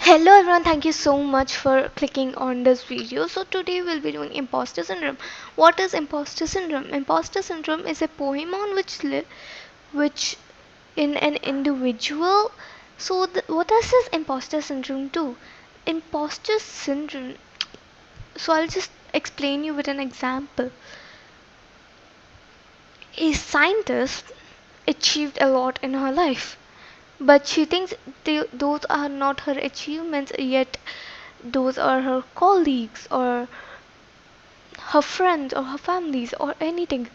Hello everyone, thank you so much for clicking on this video. So today we'll be doing imposter syndrome. What is imposter syndrome? Imposter syndrome is a poem on which in an individual. So what does this imposter syndrome do? Imposter syndrome. So I'll just explain you with an example. A scientist achieved a lot in her life, but she thinks those are not her achievements, yet those are her colleagues or her friends or her families or anything.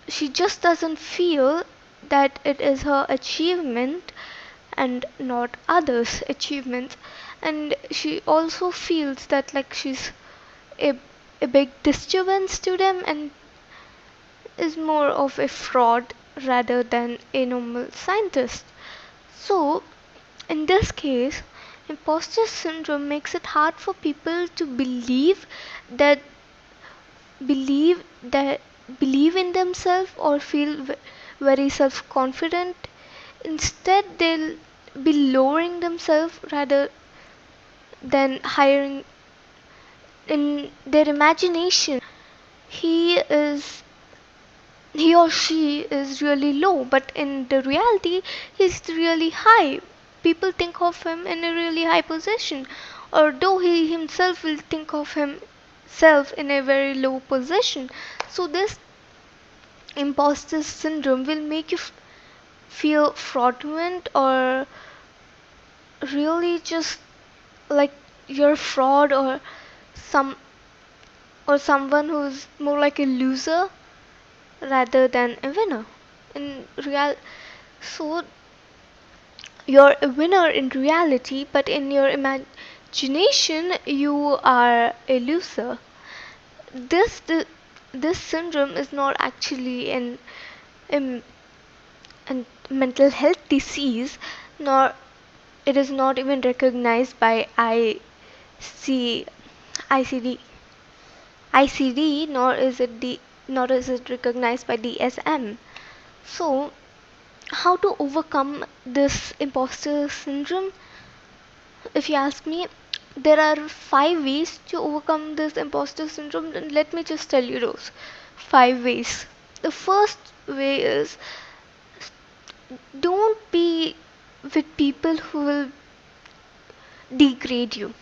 She just doesn't feel that it is her achievement and not others' achievements, and she also feels that like she's a, a big disturbance to them and is more of a fraud rather than a normal scientist. So, in this case, imposter syndrome makes it hard for people to that believe that believe in themselves or feel very self-confident. Instead, they'll be lowering themselves rather than hiring in their imagination. He is he or she is really low, but in the reality, he's really high. People think of him in a really high position, although he himself will think of himself in a very low position. So, this imposter syndrome will make you feel fraudulent or really just like you're a fraud some or someone who's more like a loser rather than a winner in real. So you're a winner in reality, but in your imagination you are a loser. This syndrome is not actually an, an mental health disease, nor it is not even recognized by IC, ICD, ICD, nor is it recognized by DSM. So how to overcome this imposter syndrome? If you ask me, there are 5 ways to overcome this imposter syndrome, and let me just tell you those 5 ways. The first way is don't be with people who will degrade you.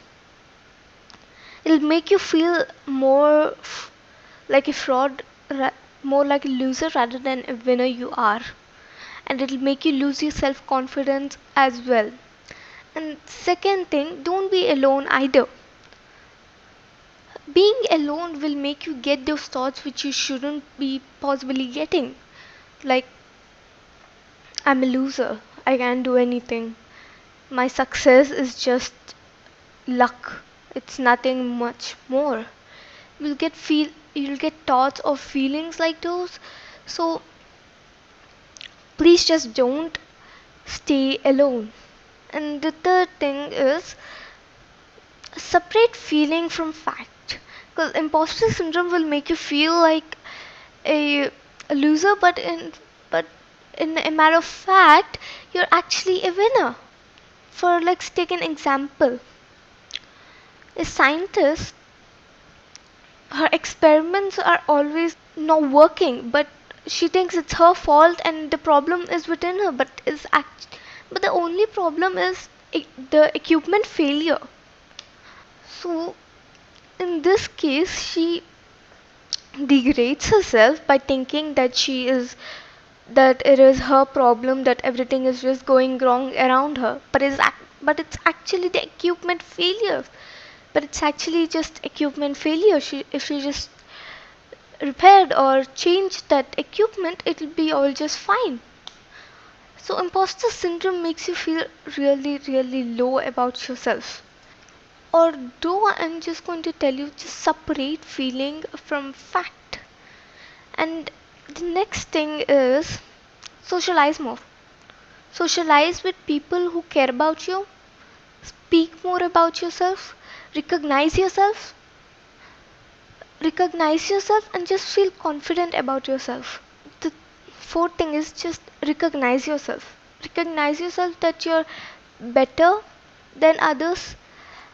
It'll make you feel more like a fraud, more like a loser rather than a winner you are. And it'll make you lose your self confidence as well. And second thing, don't be alone either. Being alone will make you get those thoughts which you shouldn't be possibly getting. Like, I'm a loser, I can't do anything. My success is just luck. It's nothing much more. You'll get thoughts or feelings like those. So please just don't stay alone. And the third thing is separate feeling from fact, because imposter syndrome will make you feel like a loser, but in a matter of fact you're actually a winner. For let's take an example. A scientist, her experiments are always not working, but she thinks it's her fault and the problem is within her, but the only problem is the equipment failure. So in this case, she degrades herself by thinking that it is her problem, that everything is just going wrong around her, but it's actually the equipment failure. But it's actually just equipment failure. If she just repaired or changed that equipment, it'll be all just fine. So imposter syndrome makes you feel really, really low about yourself. Although I'm just going to tell you, just separate feeling from fact. And the next thing is socialize more. Socialize with people who care about you. Speak more about yourself. Recognize yourself. Recognize yourself and just feel confident about yourself. The fourth thing is just recognize yourself. Recognize yourself that you're better than others.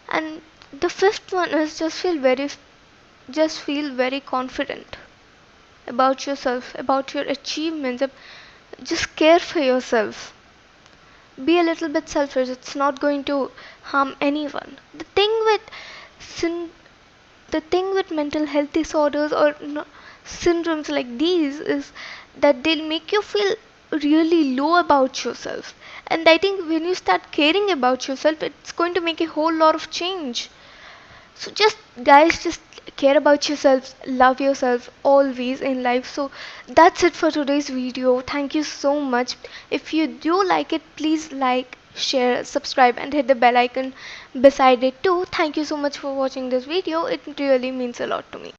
And the fifth one is just feel very confident about yourself, about your achievements. Just care for yourself. Be a little bit selfish. It's not going to harm anyone. Syn- the thing with mental health disorders or syndromes like these is that they'll make you feel really low about yourself. And I think when you start caring about yourself, it's going to make a whole lot of change. So just guys, just care about yourselves, love yourself always in life. So that's it for today's video. Thank you so much. If you do like it, please like, share, subscribe and hit the bell icon beside it too. Thank you so much for watching this video. It really means a lot to me.